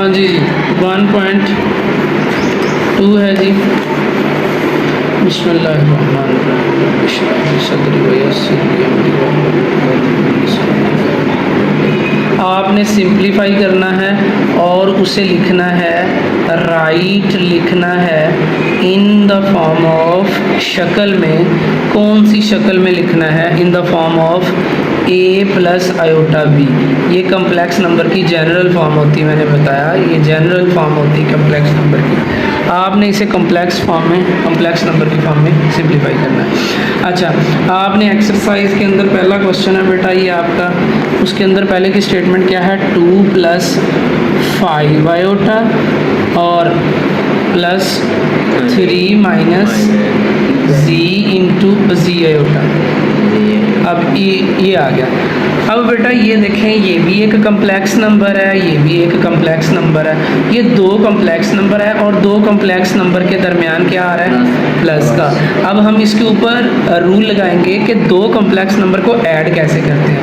हाँ जी 1.2 है जी। आपने सिंप्लीफाई करना है और उसे लिखना है, राइट लिखना है इन द फॉर्म ऑफ, शक्ल में, कौन सी शक्ल में लिखना है, in the form of a plus iota b। ये कम्प्लेक्स नंबर की जनरल फॉर्म होती है, मैंने बताया ये जनरल फॉर्म होती है कम्प्लेक्स नंबर की। आपने इसे कम्प्लेक्स फॉर्म में, कम्प्लेक्स नंबर की फॉर्म में सिंप्लीफाई करना है। अच्छा, आपने एक्सरसाइज के अंदर पहला क्वेश्चन है बेटा ये आपका, उसके अंदर पहले की स्टेटमेंट क्या है, 2 + 5 आयोटा और plus 3 - z into z iota. अब ये आ गया। अब बेटा ये देखें, ये भी एक कम्प्लेक्स नंबर है, ये भी एक कम्प्लेक्स नंबर है, ये दो कम्प्लेक्स नंबर है और दो कम्प्लेक्स नंबर के दरमियान क्या आ रहा है, प्लस का। अब हम इसके ऊपर रूल लगाएंगे कि दो कम्प्लेक्स नंबर को ऐड कैसे करते हैं।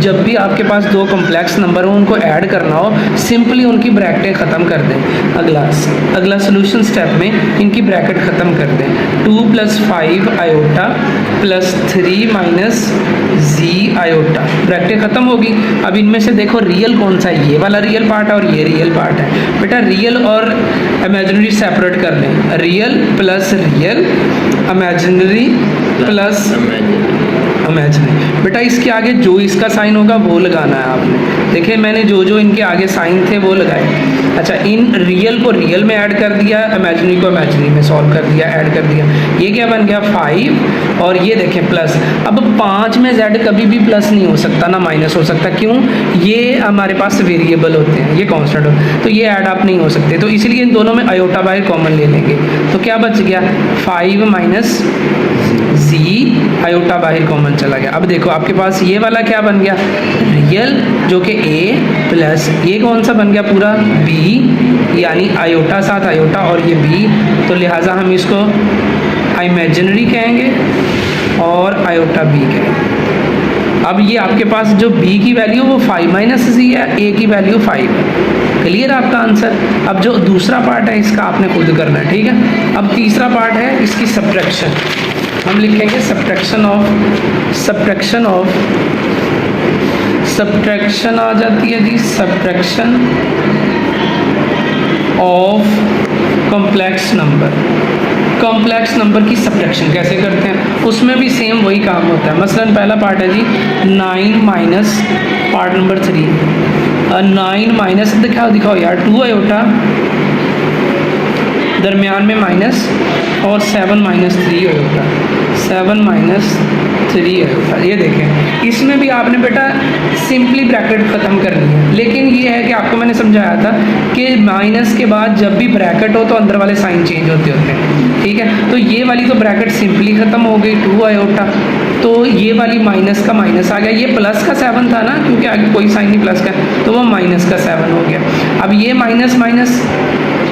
जब भी आपके पास दो कम्प्लेक्स नंबर हो, उनको ऐड करना हो, सिंपली उनकी ब्रैकेटें ख़त्म कर दें। अगला सोल्यूशन स्टेप में इनकी ब्रैकेट ख़त्म कर दें। 2 + 5 आयोटा प्लस 3 - z आयोटा, ब्रैकेटें ख़त्म होगी। अब इनमें से देखो रियल कौन सा है, ये वाला रियल पार्ट है और ये रियल पार्ट है। बेटा रियल और इमेजिनरी सेपरेट कर लें, real plus real, imaginary plus imaginary. बेटा इसके आगे जो इसका साइन होगा वो लगाना है आपने। देखिए मैंने जो इनके आगे साइन थे वो लगाए। अच्छा, इन रियल को रियल में ऐड कर दिया, इमेजिनरी को इमेजिनरी में सॉल्व कर दिया, ऐड कर दिया। ये क्या बन गया 5 और ये देखें प्लस। अब 5 में z कभी भी प्लस नहीं हो सकता ना माइनस हो सकता, क्यों, ये हमारे पास वेरिएबल होते हैं, ये कांस्टेंट होते हैं, तो ये ऐड आप नहीं हो सकते। तो इसलिए इन दोनों में आयोटा बाहर कॉमन ले लेंगे, तो क्या बच गया 5 - z आयोटा बाहर कॉमन चला गया। अब देखो आपके पास ये वाला क्या बन गया, रियल जो कि a प्लस ये कौन सा बन गया पूरा b, यानी आयोटा साथ आयोटा और ये b, तो लिहाजा हम इसको इमेजिनरी कहेंगे और आयोटा b कहेंगे। अब ये आपके पास जो b की वैल्यू वो 5 - z है, a की वैल्यू 5 है। क्लियर आपका आंसर। अब जो दूसरा पार्ट है इसका आपने खुद करना है, ठीक है। अब तीसरा पार्ट है इसकी सब्ट्रैक्शन, हम लिखेंगे सब्ट्रैक्शन आ जाती है जी, सब्ट्रैक्शन ऑफ कॉम्प्लेक्स नंबर की सब्ट्रैक्शन कैसे करते हैं, उसमें भी सेम वही काम होता है। मसलन पहला पार्ट है जी 9 - पार्ट नंबर 3 9 - दिखाओ यार 2 आयोटा दरमियान में माइनस और 7 - 3 आयोटा, 7 - 3 आयोटा। ये देखें इसमें भी आपने बेटा सिंपली ब्रैकेट ख़त्म करनी है, लेकिन ये है कि आपको मैंने समझाया था कि माइनस के बाद जब भी ब्रैकेट हो तो अंदर वाले साइन चेंज होते हैं, ठीक है। तो ये वाली तो ब्रैकेट सिंपली ख़त्म हो गई 2 आयोटा, तो ये वाली माइनस का माइनस आ गया, ये प्लस का 7 था ना, क्योंकि आगे कोई साइन नहीं प्लस का, तो वो माइनस का 7 हो गया। अब ये माइनस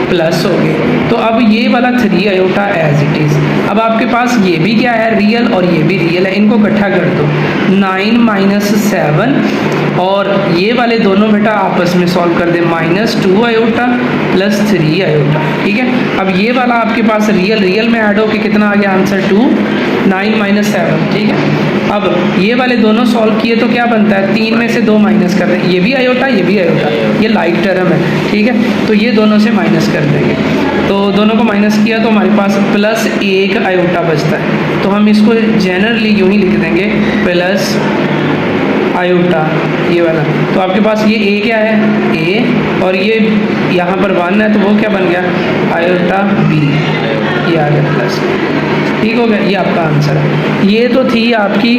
प्लस हो गए, तो अब ये वाला 3 आयोटा एज इट इज़। अब आपके पास ये भी क्या है रियल और ये भी रियल है, इनको इकट्ठा कर दो 9 - 7 और ये वाले दोनों बेटा आपस में सॉल्व कर दे -2 आयोटा प्लस 3 आयोटा, ठीक है। अब ये वाला आपके पास रियल में ऐड हो के कितना आ गया आंसर 2 9 - 7, ठीक है। अब ये वाले दोनों सॉल्व किए तो क्या बनता है 3 में से 2 माइनस कर दें, ये भी आयोटा ये भी आयोटा, ये लाइक टर्म है, ठीक है। तो ये दोनों से माइनस कर देंगे, तो दोनों को माइनस किया तो हमारे पास प्लस 1 आयोटा बचता है। तो हम इसको जनरली यूँ ही लिख देंगे प्लस आयोटा ये वाला। तो आपके पास ये a क्या है a और ये यहाँ पर 1 है, तो वो क्या बन गया आयोटा b, ये आ गया प्लस, ठीक हो गया। ये आपका आंसर है। ये तो थी आपकी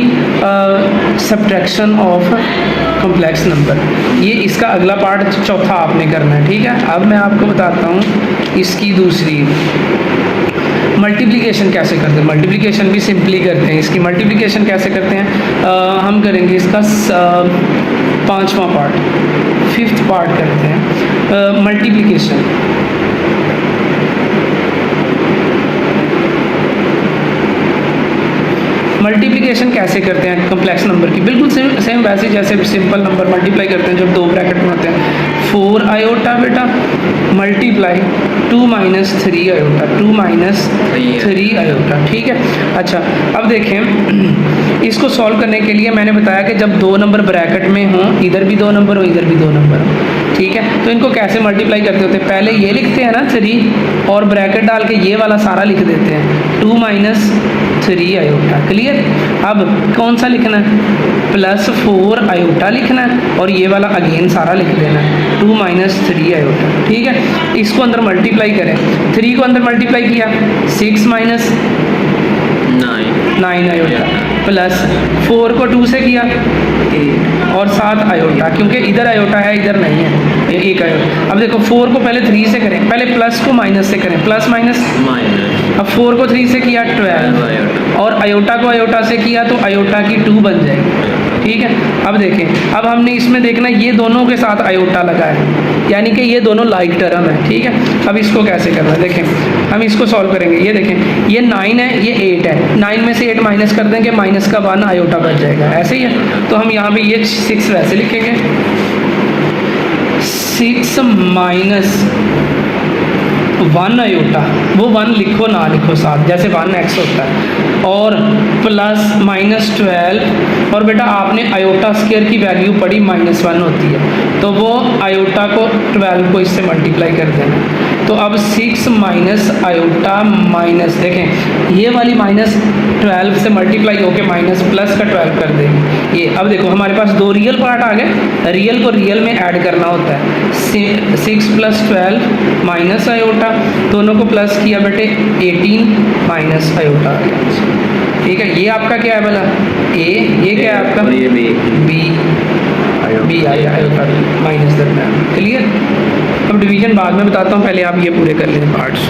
सब्ट्रैक्शन ऑफ कॉम्प्लेक्स नंबर। ये इसका अगला पार्ट चौथा आपने करना है, ठीक है। अब मैं आपको बताता हूँ इसकी दूसरी मल्टीप्लिकेशन कैसे करते हैं। मल्टीप्लिकेशन भी सिंपली करते हैं। इसकी मल्टीप्लिकेशन कैसे करते हैं, हम करेंगे इसका 5वां पार्ट, 5th पार्ट करते हैं मल्टीप्लिकेशन। मल्टीप्लिकेशन कैसे करते हैं कॉम्प्लेक्स नंबर की, बिल्कुल सेम वैसे जैसे सिंपल नंबर मल्टीप्लाई करते हैं जब 2 ब्रैकेट में होते हैं। 4 आयोटा बेटा multiply 2 minus 3 iota, 2 minus 3 iota, ठीक है। अच्छा अब देखें इसको सॉल्व करने के लिए मैंने बताया कि जब दो नंबर ब्रैकेट में हों, इधर भी दो नंबर हो इधर भी दो नंबर हो, ठीक है, तो इनको कैसे मल्टीप्लाई करते होते हैं, पहले ये लिखते हैं ना 3 और ब्रैकेट डाल के ये वाला सारा लिख देते हैं 2 माइनस 3 आयोटा, क्लियर। अब कौन सा लिखना है, प्लस 4 आयोटा लिखना है और ये वाला अगेन सारा लिख देना है 2 माइनस 3 आयोटा, ठीक है। इसको अंदर मल्टीप्लाई करें, 3 को अंदर मल्टीप्लाई किया 6 माइनस 9 आयोटा प्लस 4 को 2 से किया 8 और 7 आयोटा, क्योंकि इधर आयोटा है इधर नहीं है, ये एक आयोटा। अब देखो 4 को पहले 3 से करें, पहले प्लस को माइनस से करें, प्लस माइनस, अब 4 को 3 से किया 12 और आयोटा को आयोटा से किया तो आयोटा की 2 बन जाएगी, ठीक है। अब देखें, अब हमने इसमें देखना ये दोनों के साथ आयोटा लगा है, यानी कि ये दोनों लाइक टर्म है, ठीक है। अब इसको कैसे करना है, देखें हम इसको सॉल्व करेंगे। ये देखें ये 9 है ये 8 है, 9 में से 8 माइनस कर देंगे, माइनस का 1 आयोटा बच जाएगा, ऐसे ही है। तो हम यहाँ पे ये 6 वैसे लिखेंगे, 6 माइनस 1 आयोटा, वो 1 लिखो ना लिखो साथ, जैसे 1x होता है, और प्लस माइनस 12 और बेटा आपने आयोटा स्क्वायर की वैल्यू पढ़ी -1 होती है, तो वो आयोटा को 12 को इससे मल्टीप्लाई कर देना। तो अब 6 माइनस आयोटा माइनस, देखें ये वाली -12 से मल्टीप्लाई होके माइनस प्लस का 12 कर देंगे ये। अब देखो हमारे पास दो रियल पार्ट आ गए, रियल को रियल में ऐड करना होता है, 6 प्लस 12 माइनस आयोटा, दोनों को प्लस किया बेटे 18 माइनस आयोटा आ गया, ठीक है। ये आपका क्या है भला ए, ये क्या है आपका ये बी आया आयोटा माइनस दरम्यान, क्लियर। अब डिवीजन बाद में बताता हूँ, पहले आप ये पूरे कर लें पार्ट्स।